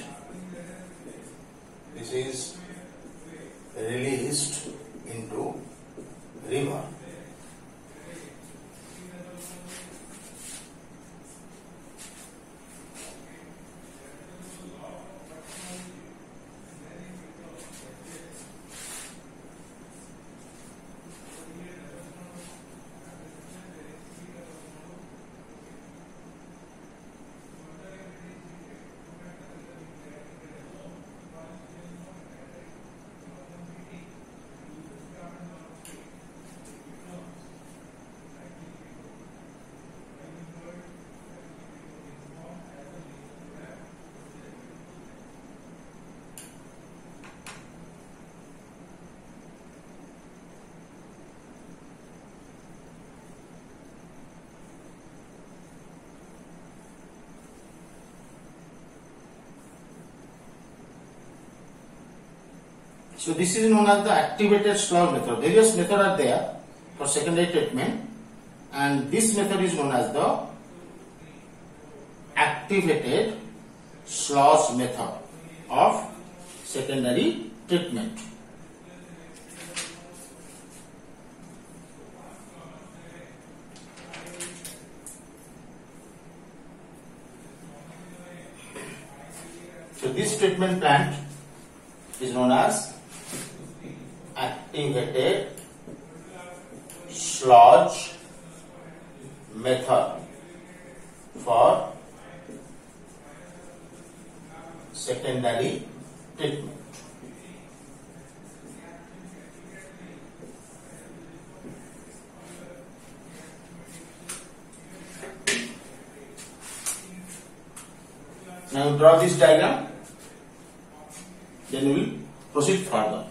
this is released into river. So this is known as the activated sludge method. Various methods are there for secondary treatment, and this method is known as the activated sludge method of secondary treatment. So this treatment plant is known as activated sludge method for secondary treatment. Now draw this diagram, then we will proceed further.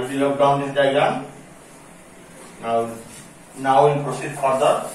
and we have drawn this diagram. Now we'll proceed further.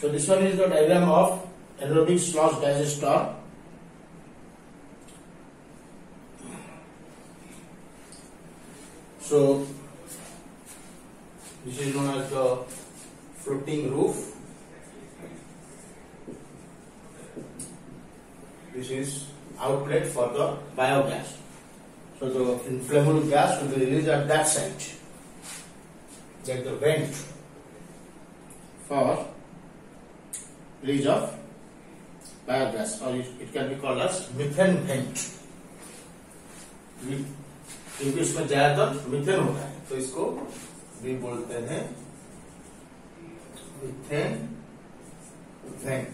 So this one is the diagram of anaerobic sludge digester. So this is known as the floating roof. This is outlet for the biogas. So the inflammable gas will be released at that site, like the vent for release of biogas, or it can be called as methane vent. क्योंकि इसमें ज्यादातर methane होता है, तो इसको भी बोलते हैं मीथेन वेंट.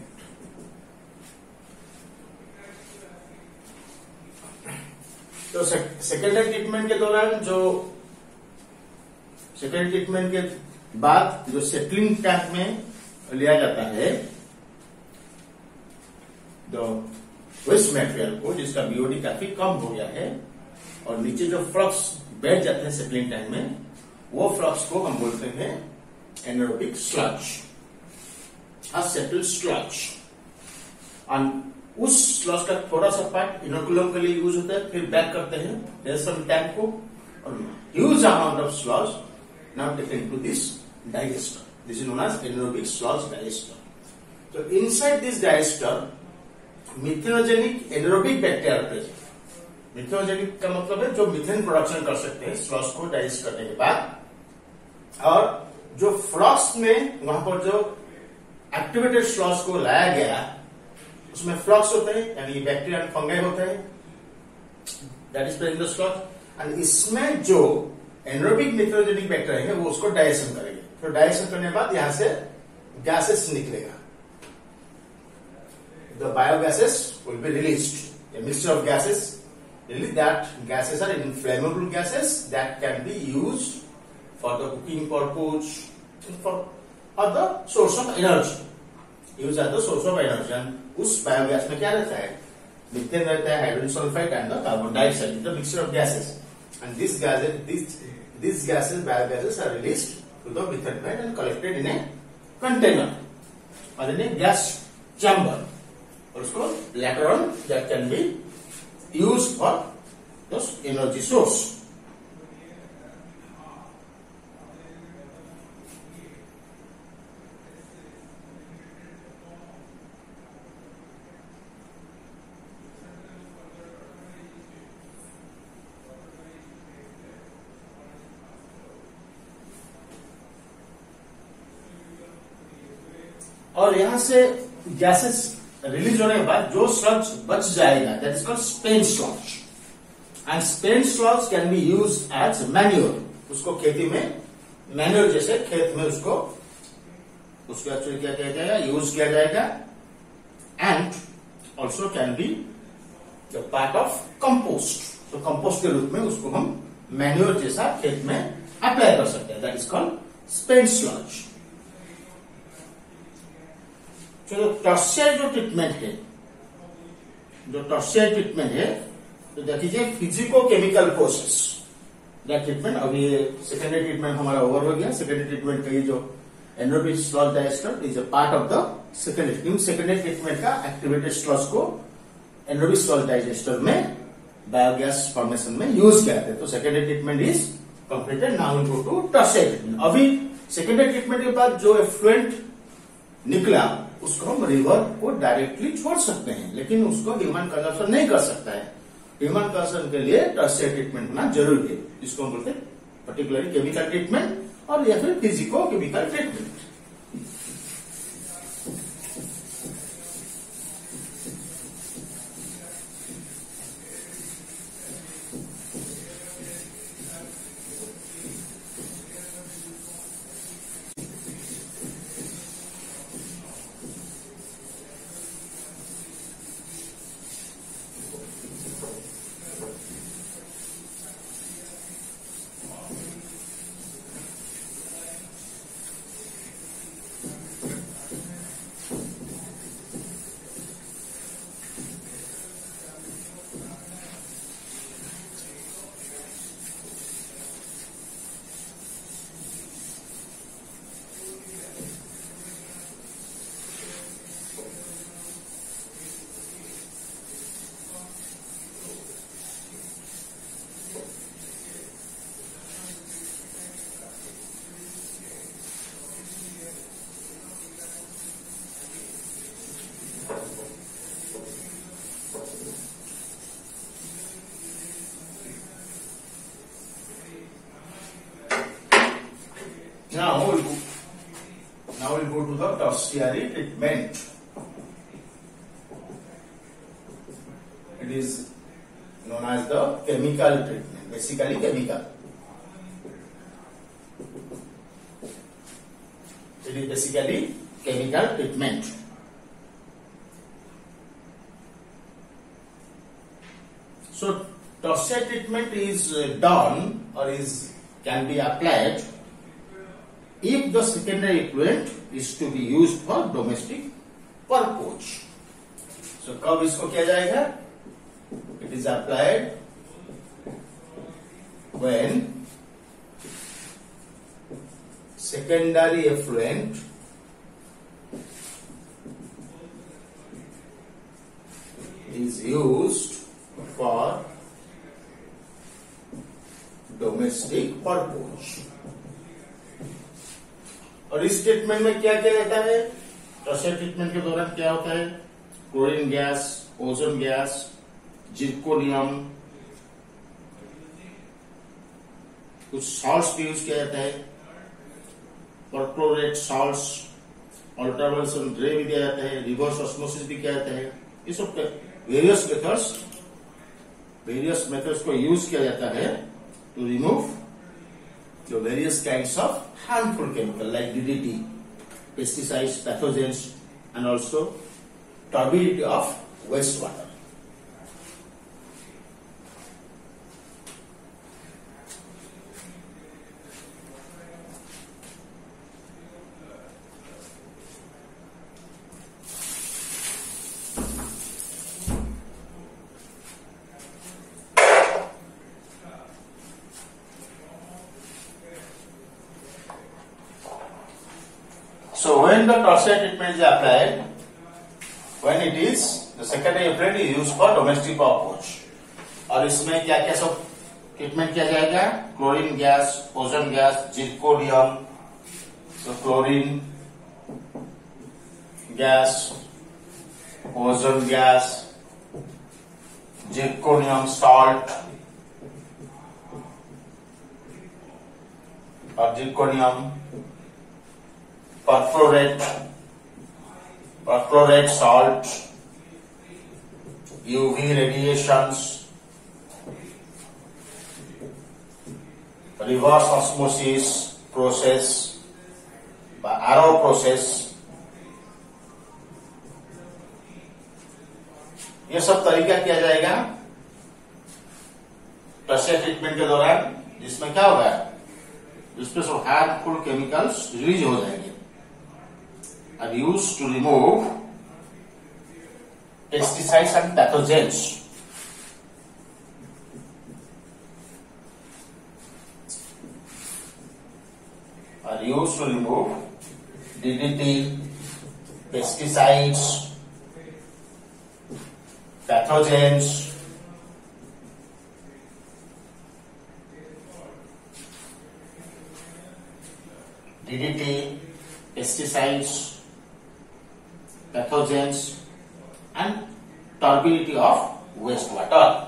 तो सेकेंडरी ट्रीटमेंट के दौरान सेकेंडरी ट्रीटमेंट के बाद जो सेटलिंग टैंक में लिया जाता है तो वेस्ट मटेरियल को, जिसका बीओडी काफी कम हो गया है और नीचे जो फ्लक्स बैठ जाते हैं सेटलिंग टैंक में, वो फ्लक्स को हम बोलते हैं एनारोबिक स्लज, सेटल्ड स्लज. उस स्लज का थोड़ा सा पार्ट इनोकुलम के लिए यूज होता है, फिर बैक करते हैं डेसम टैंक को, और huge amount of sludge now taken to this digester. This is known as anaerobic sludge digester. तो inside this digester methanogenic anaerobic bacteria present. Methanogenic का मतलब है जो मिथेन प्रोडक्शन कर सकते हैं स्लज को डाइजेस्ट करने के बाद, और जो फ्लक्स में वहां पर जो एक्टिवेटेड स्लज को लाया गया उसमें फ्लक्स होते हैं, यानी बैक्टीरिया एंड फंगाई होते हैं, that is present the sludge. And इसमें जो एनारोबिक मिथेनोजेनिक बैक्टीरिया है वो उसको डाइजेशन करेंगे. तो डाइजेशन करने के बाद यहां से गैसेस निकलेगा. The biogases will be released. A mixture of gases. Really, that gases are inflammable gases that can be used for the cooking purpose, for other source of energy. Use as the source of energy. And उस biogas में क्या रहता है? Methane रहता है, hydrogen sulphide and the carbon dioxide. It's a mixture of gases. And these gases, biogases are released to the methane vent and collected in a container or in a gas chamber. और उसको later on that can be used for those energy source. और यहां से gases release होने के बाद जो sludge बच जाएगा that is called spent sludge. And spent sludge can be use as manure. उसको खेती में मैन्योर जैसे खेत में उसको एक्चुअली क्या किया जाएगा, यूज किया जाएगा. And also can be the part of compost. तो कंपोस्ट के रूप में उसको हम मैन्योर जैसा खेत में अप्लाई कर सकते हैं. That is called spent sludge. जो टर्शियरी जो ट्रीटमेंट है, तो देखिए physico chemical process that treatment. अभी सेकेंडरी ट्रीटमेंट हमारा ओवर हो गया. सेकेंडरी ट्रीटमेंट का ये जो anaerobic sludge digester is a part of the secondary. Secondary treatment का एक्टिवेटेड स्लज को एनारोबिक स्लज डाइजेस्टर में बायोगैस फॉर्मेशन में यूज किया जाता है. तो secondary treatment is completed. Now we go to tertiary treatment. अभी सेकेंडरी ट्रीटमेंट के बाद जो एफ्लुएंट निकला उसको हम रिवर को डायरेक्टली छोड़ सकते हैं, लेकिन उसको ह्यूमन कंजम्पशन नहीं कर सकता है. ह्यूमन कंजम्पशन के लिए टर्शियरी ट्रीटमेंट होना जरूरी है, जिसको हम बोलते हैं पर्टिकुलरली केमिकल ट्रीटमेंट और या फिर physico chemical treatment. tertiary treatment. It is known as the chemical treatment, basically chemical. It is basically chemical treatment. So tertiary treatment is done or can be applied if the secondary effluent is to be used for domestic purpose. So कब इसको किया जाएगा? It is applied when secondary effluent is used for domestic purpose. और इस treatment में क्या क्या रहता है? टर्शियरी ट्रीटमेंट के दौरान क्या होता है? Chlorine gas, ozone gas, zirconium, कुछ सॉल्ट्स भी यूज किया जाता है, परक्लोरेट सॉल्ट्स, अल्ट्रावायलेट रे भी दिया जाता है, रिवर्स ऑस्मोसिस भी किया जाता है. ये सब वेरियस मेथड्स को यूज किया जाता है to remove the various kinds of harmful chemical like DDT, pesticides, pathogens, and also turbidity of wastewater. So when the tertiary treatment is applied, when it is the secondary effluent is used for domestic purpose. और इसमें क्या क्या सब treatment किया जाएगा? Chlorine gas, ozone gas, zirconium, so chlorine gas, ozone gas, zirconium salt और zirconium perchlorate salt, UV radiations, reverse osmosis process, arrow process, ये सब तरीका किया जाएगा टर्शियरी ट्रीटमेंट के दौरान, जिसमें क्या होगा? जिसमें सब हार्मफुल केमिकल्स रिलीज हो जाएंगे. Are used to remove pesticides and pathogens. Are used to remove DDT, pesticides, pathogens, DDT, pesticides, pathogens, and turbidity of wastewater.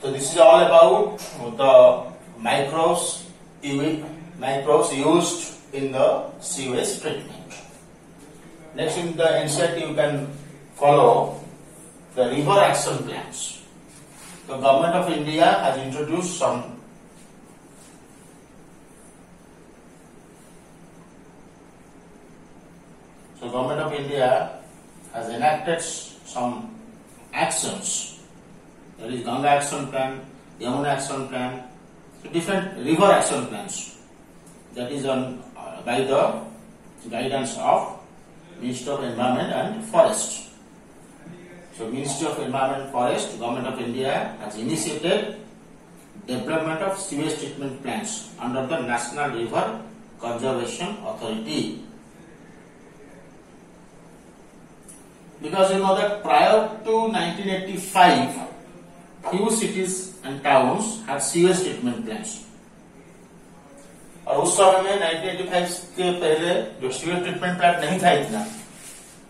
So this is all about the microbes used in the sewage treatment. Next in the NCERT you can follow the river action plans. The Government of India has introduced some Government of India has enacted some actions. There is Ganga Action Plan, Yamuna Action Plan, so different river action plans. That is on by the guidance of Ministry of Environment and Forest. So Ministry of Environment and Forest, Government of India has initiated development of sewage treatment plants under the National River Conservation Authority. Because you know that prior to 1985, few cities and towns had sewage treatment plants. और उस समय में 1985 के पहले जो sewage treatment plant नहीं था इतना,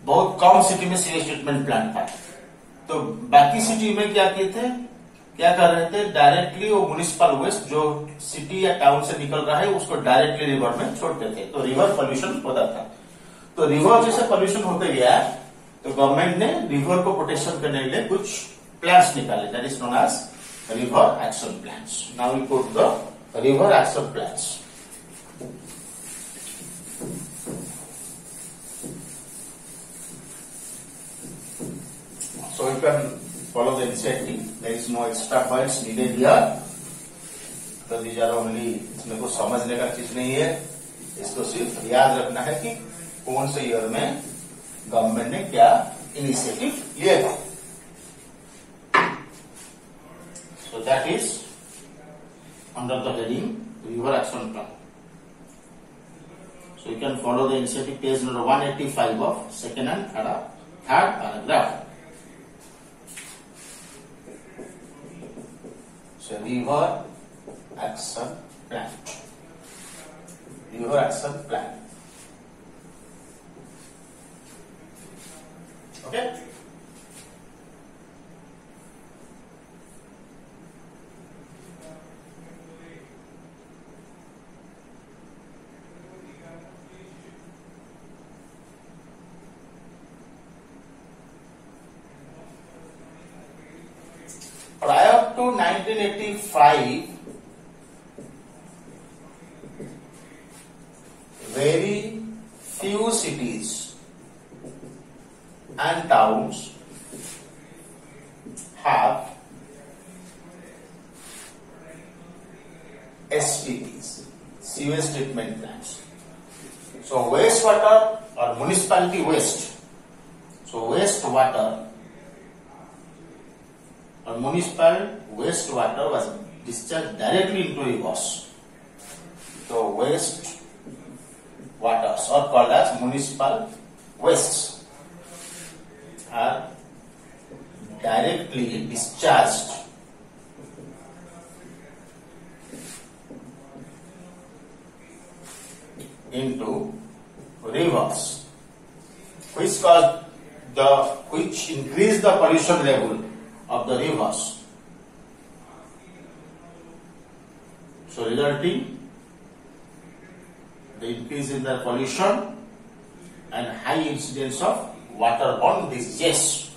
बहुत कम सिटी में सीवेज ट्रीटमेंट प्लांट था। तो बाकी सिटी में क्या किए थे, क्या कर रहे थे, डायरेक्टली वो म्युनिसिपल वेस्ट जो सिटी या टाउन से निकल रहा है उसको डायरेक्टली रिवर में छोड़ते थे, तो रिवर पोल्यूशन होता था। तो रिवर जैसे पोल्यूशन होते गया तो गवर्नमेंट ने रिवर को प्रोटेक्शन करने के लिए कुछ प्लान्स निकाले, that is known as river action plans. Now we put the river action plans. So you can follow the initiative. There is no extra points needed here. तो these are only, इसमें कुछ समझने का चीज नहीं है, इसको सिर्फ याद रखना है कि कौन से ईयर में गवर्नमेंट ने क्या इनिशिएटिव लिया था। So that is under the heading River Action Plan. So you can follow the initiative page number 185 of second and third paragraph. So River Action Plan. River Action Plan. Okay. Prior to 1985, very few cities and towns have STPs, sewage treatment plants. So wastewater or municipality waste. So wastewater or municipal wastewater was discharged directly into rivers. So waste waters are called as municipal wastes are directly discharged into rivers, which increase the pollution level of the rivers. So resulting the increase in the pollution and high incidence of waterborne diseases.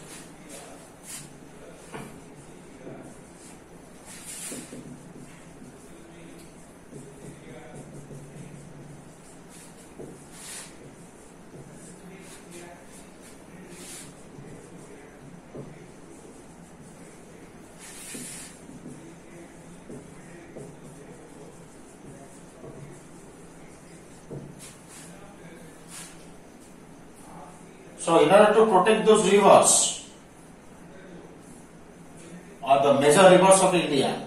So in order to protect those rivers or the major rivers of India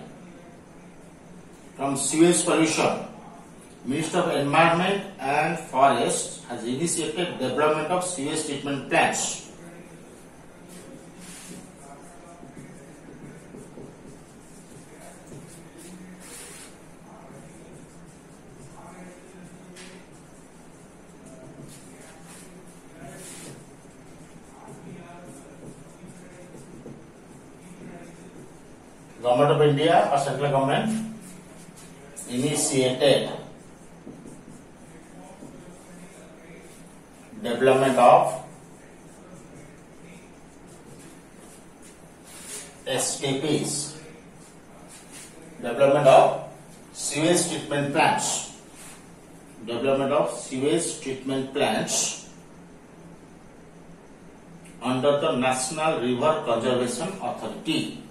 from sewage pollution, Ministry of Environment and Forest has initiated development of sewage treatment plants. Government of India or central government initiated development of STPs, development of sewage treatment plants, development of sewage treatment plants under the National River Conservation Authority.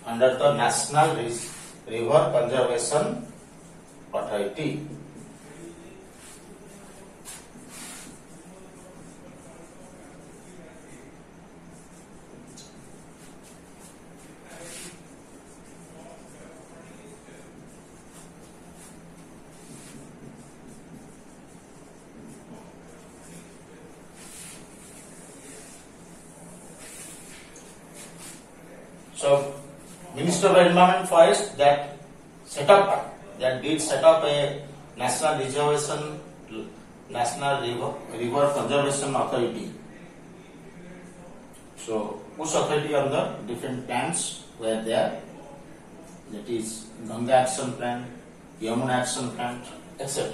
Under the National River Conservation Authority. So Minister of Environment and Forest that set up that did set up a national reservation, national river conservation authority. So, which authority under different plans were there? That is Ganga Action Plan, Yamuna Action Plan, etc.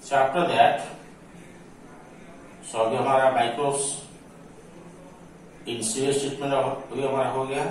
So after that, so अभी हमारा माइक्रोस इन sewage treatment अभी हमारा हो गया।